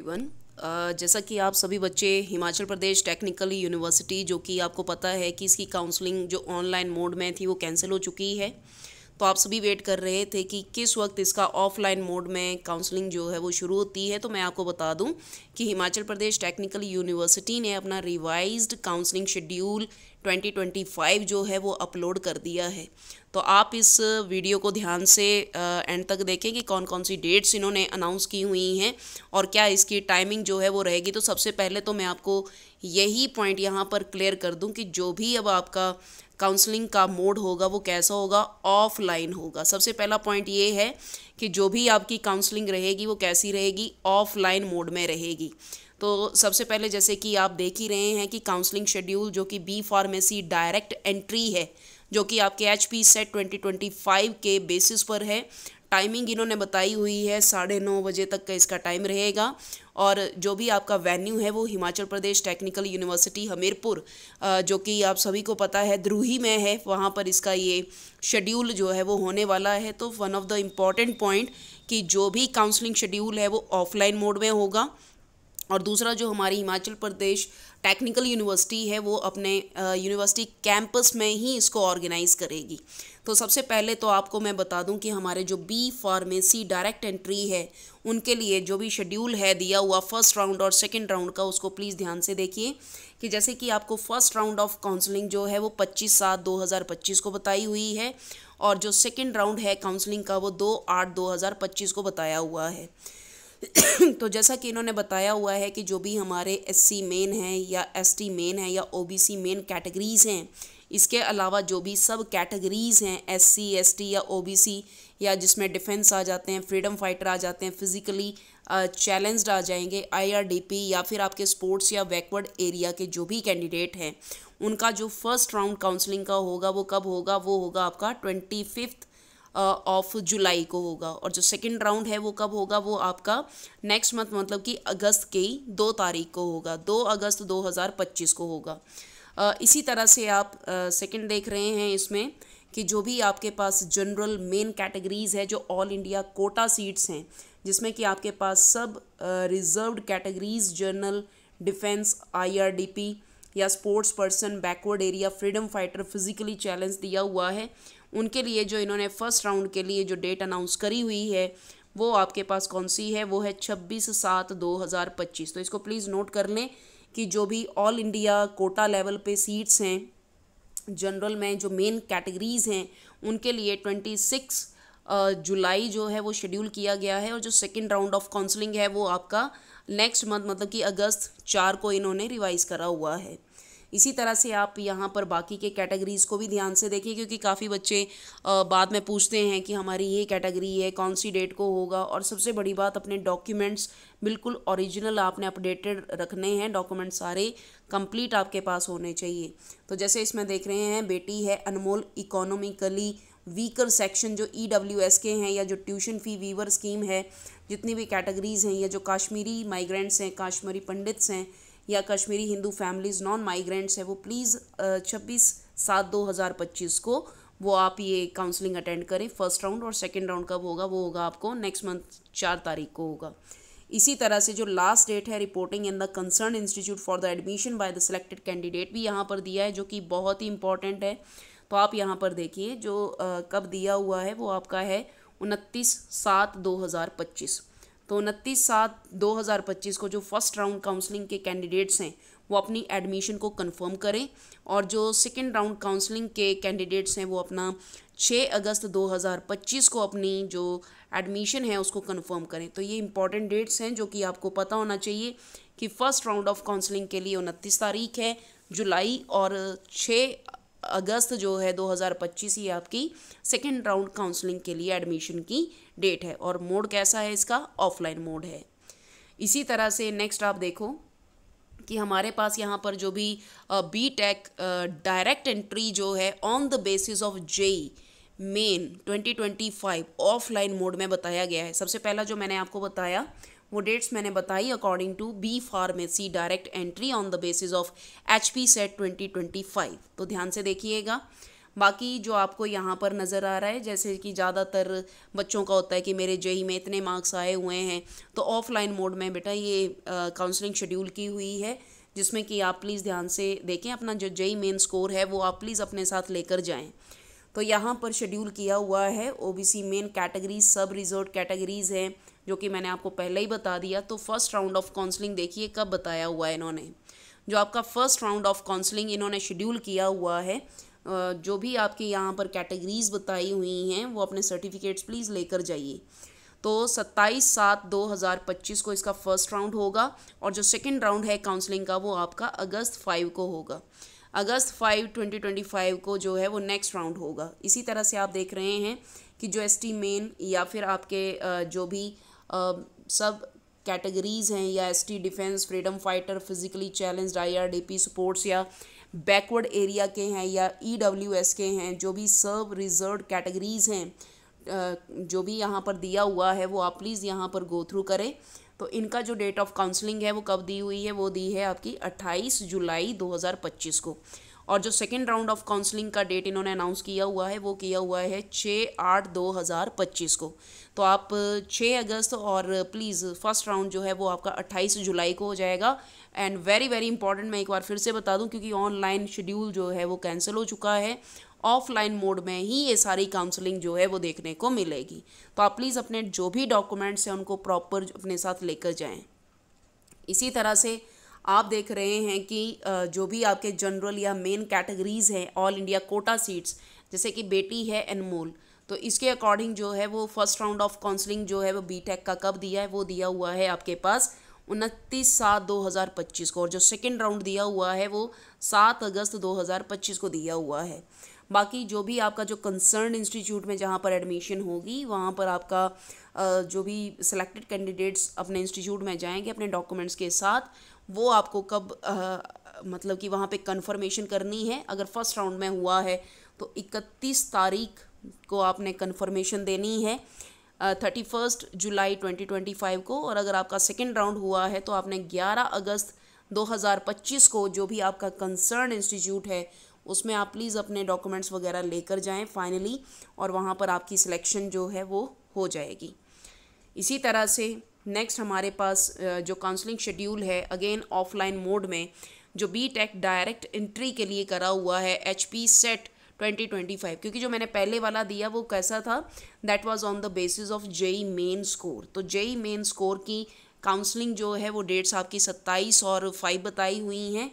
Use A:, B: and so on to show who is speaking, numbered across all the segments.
A: Everyone. जैसा कि आप सभी बच्चे हिमाचल प्रदेश टेक्निकल यूनिवर्सिटी, जो कि आपको पता है कि इसकी काउंसलिंग जो ऑनलाइन मोड में थी वो कैंसिल हो चुकी है, तो आप सभी वेट कर रहे थे कि किस वक्त इसका ऑफलाइन मोड में काउंसलिंग जो है वो शुरू होती है। तो मैं आपको बता दूं कि हिमाचल प्रदेश टेक्निकल यूनिवर्सिटी ने अपना रिवाइज्ड काउंसलिंग शेड्यूल 2025 जो है वो अपलोड कर दिया है। तो आप इस वीडियो को ध्यान से एंड तक देखें कि कौन कौन सी डेट्स इन्होंने अनाउंस की हुई हैं और क्या इसकी टाइमिंग जो है वो रहेगी। तो सबसे पहले तो मैं आपको यही पॉइंट यहाँ पर क्लियर कर दूँ कि जो भी अब आपका काउंसलिंग का मोड होगा वो कैसा होगा, ऑफलाइन होगा। सबसे पहला पॉइंट ये है कि जो भी आपकी काउंसलिंग रहेगी वो कैसी रहेगी, ऑफलाइन मोड में रहेगी। तो सबसे पहले जैसे कि आप देख ही रहे हैं कि काउंसलिंग शेड्यूल जो कि बी फार्मेसी डायरेक्ट एंट्री है, जो कि आपके HP सेट 2025 के बेसिस पर है। टाइमिंग इन्होंने बताई हुई है 9:30 बजे तक का इसका टाइम रहेगा। और जो भी आपका वेन्यू है वो हिमाचल प्रदेश टेक्निकल यूनिवर्सिटी हमीरपुर, जो कि आप सभी को पता है द्रूही में है, वहाँ पर इसका ये शेड्यूल जो है वो होने वाला है। तो one of the important point कि जो भी काउंसलिंग शेड्यूल है वो ऑफलाइन मोड में होगा। और दूसरा, जो हमारी हिमाचल प्रदेश टेक्निकल यूनिवर्सिटी है वो अपने यूनिवर्सिटी कैंपस में ही इसको ऑर्गेनाइज करेगी। तो सबसे पहले तो आपको मैं बता दूं कि हमारे जो बी फार्मेसी डायरेक्ट एंट्री है उनके लिए जो भी शेड्यूल है दिया हुआ फर्स्ट राउंड और सेकंड राउंड का, उसको प्लीज़ ध्यान से देखिए कि जैसे कि आपको फर्स्ट राउंड ऑफ काउंसलिंग जो है वो 25/7/2025 को बताई हुई है और जो सेकेंड राउंड है काउंसलिंग का वो 2/8/2025 को बताया हुआ है। तो जैसा कि इन्होंने बताया हुआ है कि जो भी हमारे SC मेन हैं या ST मेन हैं या OBC मेन कैटेगरीज़ हैं, इसके अलावा जो भी सब कैटेगरीज़ हैं SC ST या OBC, या जिसमें डिफेंस आ जाते हैं, फ्रीडम फाइटर आ जाते हैं, फिज़िकली चैलेंज्ड आ जाएंगे, IRDP या फिर आपके स्पोर्ट्स या बैकवर्ड एरिया के जो भी कैंडिडेट हैं, उनका जो फर्स्ट राउंड काउंसलिंग का होगा वो कब होगा, वो होगा आपका 25 ऑफ जुलाई को होगा। और जो सेकंड राउंड है वो कब होगा, वो आपका नेक्स्ट मंथ मतलब कि अगस्त की 2 तारीख को होगा, 2 अगस्त 2025 को होगा। इसी तरह से आप सेकंड देख रहे हैं इसमें कि जो भी आपके पास जनरल मेन कैटेगरीज़ है, जो ऑल इंडिया कोटा सीट्स हैं, जिसमें कि आपके पास सब reserved categories general, defence, IRDP या sports person, backward area, freedom fighter, physically challenge दिया हुआ है, उनके लिए जो इन्होंने फर्स्ट राउंड के लिए जो डेट अनाउंस करी हुई है वो आपके पास कौन सी है, वो है 26/7/2025। तो इसको प्लीज़ नोट कर लें कि जो भी ऑल इंडिया कोटा लेवल पे सीट्स हैं जनरल में, जो मेन कैटेगरीज़ हैं, उनके लिए 26 जुलाई जो है वो शेड्यूल किया गया है। और जो सेकंड राउंड ऑफ काउंसलिंग है वो आपका नेक्स्ट मंथ मतलब कि अगस्त 4 को इन्होंने रिवाइज़ करा हुआ है। इसी तरह से आप यहाँ पर बाकी के कैटेगरीज़ को भी ध्यान से देखिए, क्योंकि काफ़ी बच्चे बाद में पूछते हैं कि हमारी ये कैटेगरी है कौन सी डेट को होगा। और सबसे बड़ी बात, अपने डॉक्यूमेंट्स बिल्कुल ओरिजिनल आपने अपडेटेड रखने हैं, डॉक्यूमेंट सारे कंप्लीट आपके पास होने चाहिए। तो जैसे इसमें देख रहे हैं, बेटी है अनमोल इकोनॉमिकली वीकर सेक्शन जो EWS के हैं, या जो ट्यूशन फ़ी वीवर स्कीम है, जितनी भी कैटेगरीज़ हैं, या जो काश्मीरी माइग्रेंट्स हैं, कश्मीरी पंडित्स हैं, या Kashmiri Hindu families non migrants है, वो प्लीज़ 26/7/2025 को वो आप ये काउंसलिंग अटेंड करें। फर्स्ट राउंड और सेकंड राउंड कब होगा, वो होगा आपको नेक्स्ट मंथ 4 तारीख को होगा। इसी तरह से जो लास्ट डेट है reporting in the concern institute for the admission by the selected candidate भी यहाँ पर दिया है, जो कि बहुत ही इंपॉर्टेंट है। तो आप यहाँ पर देखिए जो कब दिया हुआ है वो आपका है 29/7/2025। तो 29/7/2025 को जो फर्स्ट राउंड काउंसलिंग के कैंडिडेट्स हैं वो अपनी एडमिशन को कंफर्म करें, और जो सेकंड राउंड काउंसलिंग के कैंडिडेट्स हैं वो अपना 6 अगस्त 2025 को अपनी जो एडमिशन है उसको कंफर्म करें। तो ये इंपॉर्टेंट डेट्स हैं जो कि आपको पता होना चाहिए कि फ़र्स्ट राउंड ऑफ काउंसलिंग के लिए 29 तारीख है जुलाई, और 6 अगस्त जो है 2025 ये आपकी सेकेंड राउंड काउंसलिंग के लिए एडमिशन की डेट है। और मोड कैसा है इसका, ऑफलाइन मोड है। इसी तरह से नेक्स्ट आप देखो कि हमारे पास यहाँ पर जो भी BTech डायरेक्ट एंट्री जो है on the basis of JEE main 2025 offline mode में बताया गया है। सबसे पहला जो मैंने आपको बताया वो डेट्स मैंने बताई according to B pharmacy direct entry on the basis of HP CET 2025। तो ध्यान से देखिएगा, बाकी जो आपको यहाँ पर नज़र आ रहा है, जैसे कि ज़्यादातर बच्चों का होता है कि मेरे जेई में इतने मार्क्स आए हुए हैं, तो ऑफलाइन मोड में बेटा ये काउंसलिंग शेड्यूल की हुई है, जिसमें कि आप प्लीज़ ध्यान से देखें। अपना जो जेई मेन स्कोर है वो आप प्लीज़ अपने साथ लेकर जाएं। तो यहाँ पर शेड्यूल किया हुआ है ओबीसी मेन कैटेगरीज, सब रिजर्व कैटेगरीज़ हैं, जो कि मैंने आपको पहले ही बता दिया। तो फर्स्ट राउंड ऑफ काउंसलिंग देखिए कब बताया हुआ है इन्होंने। जो आपका फर्स्ट राउंड ऑफ काउंसलिंग इन्होंने शेड्यूल किया हुआ है, जो भी आपके यहाँ पर कैटेगरीज बताई हुई हैं वो अपने सर्टिफिकेट्स प्लीज़ लेकर जाइए। तो 27/7/2025 को इसका फर्स्ट राउंड होगा, और जो सेकंड राउंड है काउंसलिंग का वो आपका अगस्त 5 को होगा। अगस्त 5, 2025 को जो है वो नेक्स्ट राउंड होगा। इसी तरह से आप देख रहे हैं कि जो एसटी मेन या फिर आपके जो भी सब कैटेगरीज़ हैं, या ST defence, freedom fighter, physically challenged, IRDP sports, या बैकवर्ड एरिया के हैं, या ईडब्ल्यूएस के हैं, जो भी सब रिजर्व कैटेगरीज़ हैं, जो भी यहाँ पर दिया हुआ है वो आप प्लीज़ यहाँ पर गो थ्रू करें। तो इनका जो डेट ऑफ काउंसलिंग है वो कब दी हुई है, वो दी है आपकी 28 जुलाई 2025 को। और जो सेकेंड राउंड ऑफ काउंसलिंग का डेट इन्होंने अनाउंस किया हुआ है वो किया हुआ है 6/8/2025 को। तो आप 6 अगस्त, और प्लीज़ फर्स्ट राउंड जो है वो आपका 28 जुलाई को हो जाएगा। एंड वेरी वेरी इंपॉर्टेंट, मैं एक बार फिर से बता दूं, क्योंकि ऑनलाइन शेड्यूल जो है वो कैंसिल हो चुका है, ऑफलाइन मोड में ही ये सारी काउंसलिंग जो है वो देखने को मिलेगी। तो आप प्लीज़ अपने जो भी डॉक्यूमेंट्स हैं उनको प्रॉपर अपने साथ लेकर जाएं। इसी तरह से आप देख रहे हैं कि जो भी आपके जनरल या मेन कैटेगरीज़ हैं, ऑल इंडिया कोटा सीट्स, जैसे कि बेटी है अनमोल, तो इसके अकॉर्डिंग जो है वो फर्स्ट राउंड ऑफ काउंसलिंग जो है वो बीटेक का कब दिया है, वो दिया हुआ है आपके पास 29/7/2025 को। और जो सेकेंड राउंड दिया हुआ है वो 7 अगस्त 2025 को दिया हुआ है। बाकी जो भी आपका जो कंसर्न इंस्टीट्यूट में जहाँ पर एडमिशन होगी, वहाँ पर आपका जो भी सिलेक्टेड कैंडिडेट्स अपने इंस्टीट्यूट में जाएंगे अपने डॉक्यूमेंट्स के साथ, वो आपको कब मतलब कि वहाँ पे कंफर्मेशन करनी है। अगर फर्स्ट राउंड में हुआ है तो 31 तारीख को आपने कंफर्मेशन देनी है, 31 जुलाई 2025 को। और अगर आपका सेकेंड राउंड हुआ है तो आपने 11 अगस्त 2025 को, जो भी आपका कंसर्न इंस्टीट्यूट है उसमें आप प्लीज़ अपने डॉक्यूमेंट्स वगैरह लेकर जाएं फाइनली, और वहाँ पर आपकी सिलेक्शन जो है वो हो जाएगी। इसी तरह से नेक्स्ट हमारे पास जो काउंसलिंग शेड्यूल है अगेन ऑफलाइन मोड में, जो बीटेक डायरेक्ट एंट्री के लिए करा हुआ है HP सेट 2025, क्योंकि जो मैंने पहले वाला दिया वो कैसा था, that was on the basis of JEE main score. तो जेई मेन स्कोर की काउंसलिंग जो है वो डेट्स आपकी 27 और 5 बताई हुई हैं,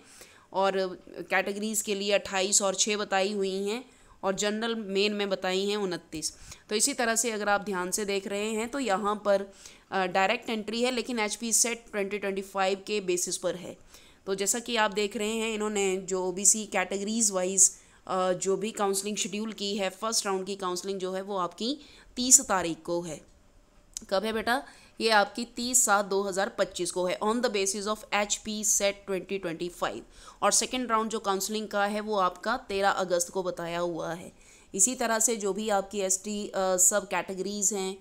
A: और कैटेगरीज़ के लिए 28 और 6 बताई हुई हैं, और जनरल मेन में बताई हैं 29। तो इसी तरह से अगर आप ध्यान से देख रहे हैं तो यहाँ पर डायरेक्ट एंट्री है, लेकिन HP सेट 2025 के बेसिस पर है। तो जैसा कि आप देख रहे हैं इन्होंने जो ओबीसी कैटेगरीज वाइज जो भी काउंसलिंग शेड्यूल की है, फर्स्ट राउंड की काउंसलिंग जो है वो आपकी 30 तारीख को है। कब है बेटा, ये आपकी 30/7/2025 को है, on the basis of HP CET 2025। और सेकेंड राउंड जो काउंसलिंग का है वो आपका 13 अगस्त को बताया हुआ है। इसी तरह से जो भी आपकी ST सब कैटेगरीज़ हैं,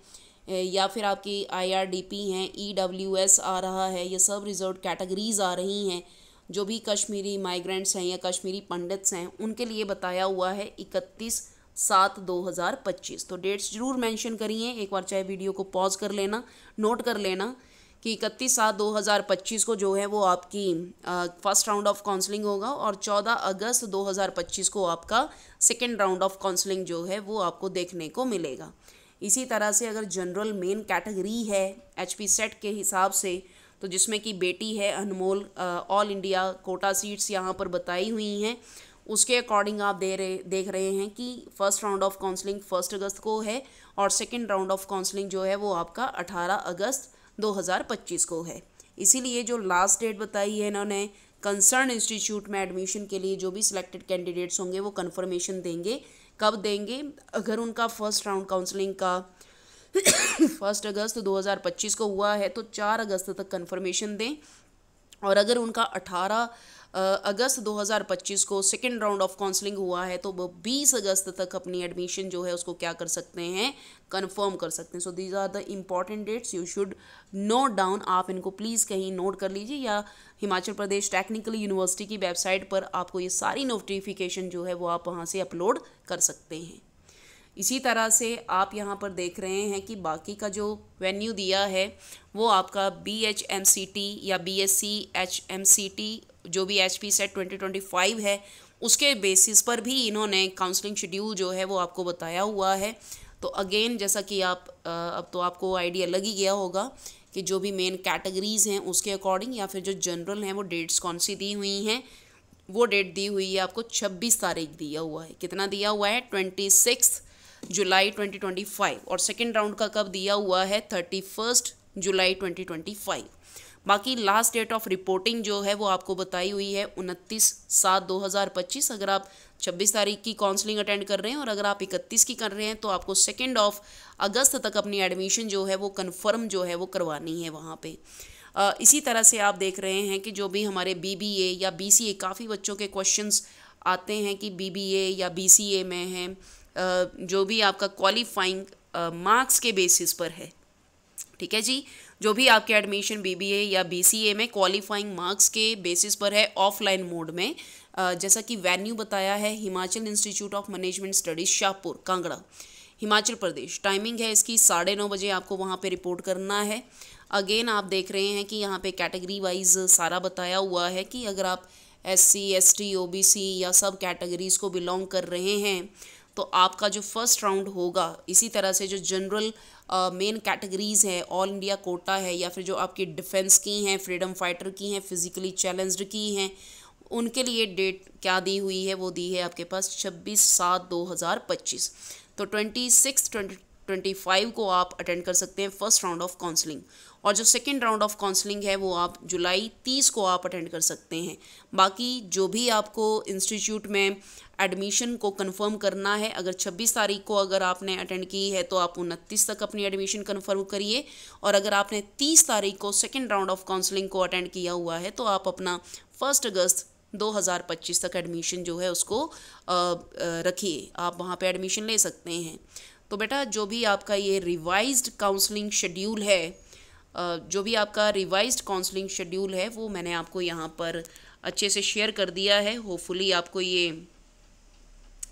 A: या फिर आपकी IRDP हैं, EWS आ रहा है, ये सब रिजर्व कैटेगरीज़ आ रही हैं, जो भी कश्मीरी माइग्रेंट्स हैं या कश्मीरी पंडित्स हैं, उनके लिए बताया हुआ है 31/7/2025। तो डेट्स ज़रूर मेंशन करिए, एक बार चाहे वीडियो को पॉज कर लेना, नोट कर लेना कि 31/7/2025 को जो है वो आपकी फर्स्ट राउंड ऑफ काउंसलिंग होगा, और 14 अगस्त 2025 को आपका सेकेंड राउंड ऑफ काउंसलिंग जो है वो आपको देखने को मिलेगा। इसी तरह से अगर जनरल मेन कैटेगरी है HP सेट के हिसाब से, तो जिसमें कि बेटी है अनमोल, ऑल इंडिया कोटा सीट्स यहाँ पर बताई हुई हैं, उसके अकॉर्डिंग आप देख रहे हैं कि फर्स्ट राउंड ऑफ काउंसलिंग 1 अगस्त को है, और सेकेंड राउंड ऑफ काउंसलिंग जो है वो आपका 18 अगस्त 2025 को है। इसीलिए जो लास्ट डेट बताई है इन्होंने कंसर्न इंस्टीट्यूट में एडमिशन के लिए, जो भी सिलेक्टेड कैंडिडेट्स होंगे वो कंफर्मेशन देंगे। कब देंगे, अगर उनका फर्स्ट राउंड काउंसलिंग का 1 अगस्त 2025 को हुआ है तो 4 अगस्त तक कंफर्मेशन दें, और अगर उनका 18 अगस्त 2025 को सेकेंड राउंड ऑफ काउंसलिंग हुआ है, तो वो 20 अगस्त तक अपनी एडमिशन जो है उसको क्या कर सकते हैं, कंफर्म कर सकते हैं। So these are the important dates, you should note down. आप इनको प्लीज़ कहीं नोट कर लीजिए, या हिमाचल प्रदेश टेक्निकल यूनिवर्सिटी की वेबसाइट पर आपको ये सारी नोटिफिकेशन जो है वो आप वहाँ से अपलोड कर सकते हैं। इसी तरह से आप यहाँ पर देख रहे हैं कि बाकी का जो वेन्यू दिया है वो आपका BHMCT या BSc-HMCT जो भी HP सेट 2025 है उसके बेसिस पर भी इन्होंने काउंसलिंग शेड्यूल जो है वो आपको बताया हुआ है। तो अगेन जैसा कि आप अब तो आपको आइडिया लग ही गया होगा कि जो भी मेन कैटेगरीज़ हैं उसके अकॉर्डिंग या फिर जो जनरल हैं वो डेट्स कौन सी दी हुई हैं। वो डेट दी हुई है आपको 26 तारीख दिया हुआ है। कितना दिया हुआ है, 26 जुलाई 2025, और सेकेंड राउंड का कब दिया हुआ है, 31 जुलाई 2025। बाकी लास्ट डेट ऑफ रिपोर्टिंग जो है वो आपको बताई हुई है 29/7/2025। अगर आप 26 तारीख की काउंसलिंग अटेंड कर रहे हैं और अगर आप 31 की कर रहे हैं तो आपको 2 अगस्त तक अपनी एडमिशन जो है वो कन्फर्म जो है वो करवानी है वहाँ पे। इसी तरह से आप देख रहे हैं कि जो भी हमारे BBA या BCA, काफ़ी बच्चों के क्वेश्चंस आते हैं कि BBA या BCA में है, जो भी आपका क्वालिफाइंग मार्क्स के बेसिस पर है, ठीक है जी। जो भी आपके एडमिशन BBA या BCA में क्वालिफाइंग मार्क्स के बेसिस पर है ऑफलाइन मोड में, जैसा कि वेन्यू बताया है Himachal institute of management studies Shahpur Kangra Himachal Pradesh. Timing है इसकी 9:30 बजे, आपको वहाँ पे रिपोर्ट करना है। अगेन आप देख रहे हैं कि यहाँ पे कैटेगरी वाइज सारा बताया हुआ है कि अगर आप SC ST OBC या सब कैटेगरीज़ को बिलोंग कर रहे हैं तो आपका जो फर्स्ट राउंड होगा, इसी तरह से जो जनरल मेन कैटेगरीज़ है, ऑल इंडिया कोटा है या फिर जो आपकी डिफेंस की हैं, फ्रीडम फाइटर की हैं, फिजिकली चैलेंज्ड की हैं, उनके लिए डेट क्या दी हुई है, वो दी है आपके पास 26/7/2025। तो 26/2025 को आप अटेंड कर सकते हैं फर्स्ट राउंड ऑफ काउंसलिंग, और जो सेकेंड राउंड ऑफ काउंसलिंग है वो आप जुलाई 30 को आप अटेंड कर सकते हैं। बाकी जो भी आपको इंस्टीट्यूट में एडमिशन को कंफर्म करना है, अगर 26 तारीख को अगर आपने अटेंड की है तो आप 29 तक अपनी एडमिशन कंफर्म करिए, और अगर आपने 30 तारीख को सेकेंड राउंड ऑफ काउंसलिंग को अटेंड किया हुआ है तो आप अपना 1 अगस्त 2025 तक एडमिशन जो है उसको रखिए, आप वहाँ पे एडमिशन ले सकते हैं। तो बेटा जो भी आपका ये रिवाइज्ड काउंसलिंग शेड्यूल है, जो भी आपका रिवाइज्ड काउंसलिंग शेड्यूल है वो मैंने आपको यहाँ पर अच्छे से शेयर कर दिया है। होपफुली आपको ये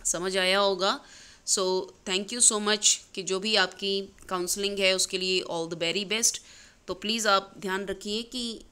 A: समझ आया होगा। So thank you so much कि जो भी आपकी काउंसलिंग है उसके लिए ऑल द वेरी बेस्ट। तो प्लीज़ आप ध्यान रखिए कि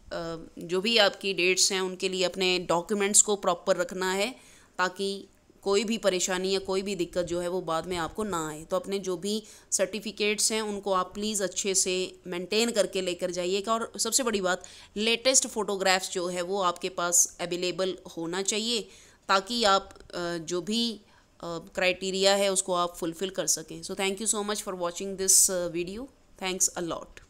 A: जो भी आपकी डेट्स हैं उनके लिए अपने डॉक्यूमेंट्स को प्रॉपर रखना है, ताकि कोई भी परेशानी या कोई भी दिक्कत जो है वो बाद में आपको ना आए। तो अपने जो भी सर्टिफिकेट्स हैं उनको आप प्लीज़ अच्छे से मेंटेन करके लेकर जाइएगा, और सबसे बड़ी बात लेटेस्ट फ़ोटोग्राफ्स जो है वो आपके पास अवेलेबल होना चाहिए, ताकि आप जो भी क्राइटेरिया है उसको आप फुलफ़िल कर सकें। So thank you so much for watching this video. Thanks a lot.